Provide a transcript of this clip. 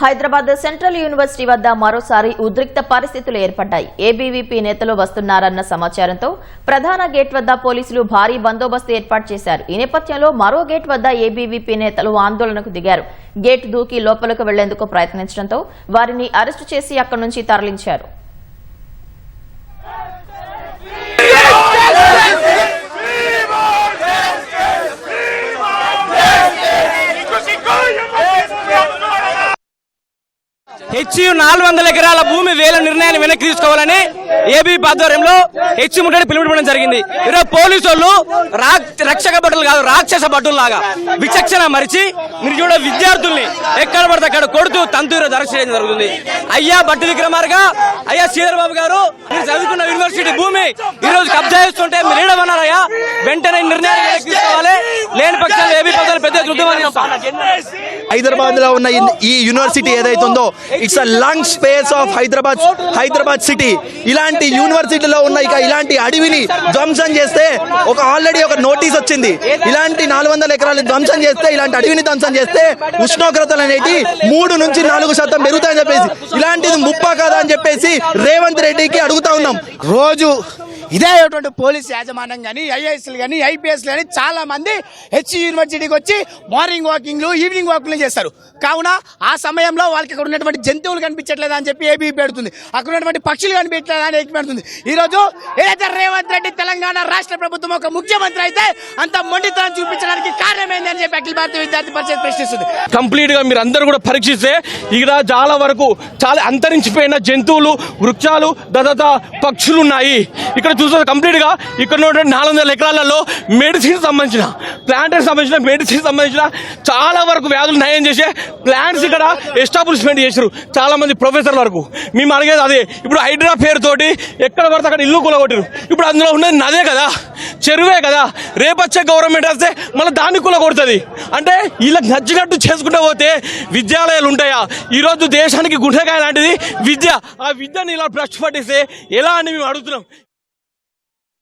Hyderabad central university వద్ద మరోసారి ఉద్రిక్త పరిస్థితులు ఏర్పడ్డాయి. ఏబీవీపీ నేతలు వస్తున్నారన్న సమాచారంతో ప్రధాన గేట్ వద్ద పోలీసులు భారీ బందోబస్తు ఏర్పాటు చేశారు. ఈ నేపథ్యంలో మరో గేట్ వద్ద ఏబీవీపీ నేతలు ఆందోళనకు దిగారు. గేట్ దూకి లోపలకు వెళ్లేందుకు ప్రయత్నించడంతో వారిని అరెస్టు చేసి అక్కడి నుంచి తరలించారు. హెచ్యు 400 ఎకరాల భూమి వేల నిర్ణయాన్ని వెనక్కి తీసుకోవాలని ఏబీ ఆధ్వర్యంలో హెచ్యు ముట్టడి పిలుపునివ్వడం జరిగింది. ఈరోజు పోలీసు వాళ్ళు రక్షక భటులు కాదు, రాక్షస భటులు లాగా విచక్షణ మరిచి మీరు చూడ విద్యార్థుల్ని ఎక్కడ పడితే అక్కడ కొడుతూ తంతు ఈరోజు అరెస్ట్ చేయడం జరుగుతుంది. అయ్యా భట్టి విక్రమార్క, అయ్యా శ్రీధర్ బాబు గారు, మీరు చదువుకున్న యూనివర్సిటీ భూమి ఈ రోజు కబ్జా చేస్తుంటే మీరు ఏడమన్నారయ్యా, వెంటనే నిర్ణయాన్ని వెనక్కి తీసుకోవాలి. లేని పక్షాలు ఏబీ పద్ధతులు పెద్ద ఉద్యమాన్ని హైదరాబాద్ లో ఉన్న ఈ యూనివర్సిటీ ఏదైతే ఉందో it's a lung space of Hyderabad city. ఇలాంటి యూనివర్సిటీలో ఉన్న ఇలాంటి అడవిని ధ్వంసం చేస్తే ఆల్రెడీ ఒక నోటీస్ వచ్చింది. ఇలాంటి 400 ఎకరాలు ధ్వంసం చేస్తే, ఇలాంటి అడవిని ధ్వంసం చేస్తే ఉష్ణోగ్రతలు అనేవి 3 నుంచి 4% పెరుగుతాయని చెప్పేసి, ఇలాంటిది ముప్పా కాదా అని చెప్పేసి రేవంత్ రెడ్డికి అడుగుతా ఉన్నాం. రోజు ఇదే పోలీస్ యాజమాన్యం కానీ, ఐఏఎస్లు కానీ, ఐపీఎస్లు కానీ చాలా మంది హెచ్యు యూనివర్సిటీకి వచ్చి మార్నింగ్ వాకింగ్లు, ఈవినింగ్ వాకింగ్లు చేస్తారు. కావున ఆ సమయంలో వాళ్ళకి అక్కడ ఉన్నటువంటి జంతువులు కనిపించట్లేదు అని చెప్పి ఏబీ పెడుతుంది, అక్కడ ఉన్నటువంటి పక్షులు కనిపించట్లేదు అని ఏబీ పెడుతుంది. ఈ రోజు ఏదైతే రేవంత్ రెడ్డి తెలంగాణ రాష్ట్ర ప్రభుత్వం ఒక ముఖ్యమంత్రి అయితే అంత మొండితనం చూపించడానికి కారణమైంది అని చెప్పి అఖిల భారతీయ విద్యార్థి పరిషత్ ప్రశ్నిస్తుంది. కంప్లీట్ గా మీరు అందరూ కూడా పరీక్షిస్తే ఇక్కడ చాలా వరకు చాలా అంతరించిపోయిన జంతువులు, వృక్షాలు, దాదాపు పక్షులు ఉన్నాయి. ఇక్కడ చూస్తే కంప్లీట్ గా ఇక్కడ 400 ఎకరాలలో మెడిసిన్ సంబంధించిన, ప్లాంట్ సంబంధించిన, మెడిసిన్ సంబంధించిన చాలా వరకు వ్యాధులు నయం చేసే ప్లాంట్స్ ఇక్కడ ఎస్టాబ్లిష్మెంట్ చేశారు చాలా మంది ప్రొఫెసర్ల వరకు. మేము అడిగేది అదే. ఇప్పుడు హైడ్రా పేరుతోటి ఎక్కడ పడితే అక్కడ ఇల్లు కూలగొట్టారు. ఇప్పుడు అందులో ఉన్నది నదే కదా, చెరువే కదా. రేపొచ్చే గవర్నమెంట్ వస్తే మళ్ళీ దాన్ని కూలగొడుతుంది. అంటే వీళ్ళకి నచ్చినట్టు చేసుకుంటూ పోతే విద్యాలయాలు ఉంటాయా? ఈరోజు దేశానికి గుండెకాయ లాంటిది విద్య. ఆ విద్యని ఇలా భ్రష్టు పట్టిస్తే ఎలా అని మేము అడుగుతున్నాం.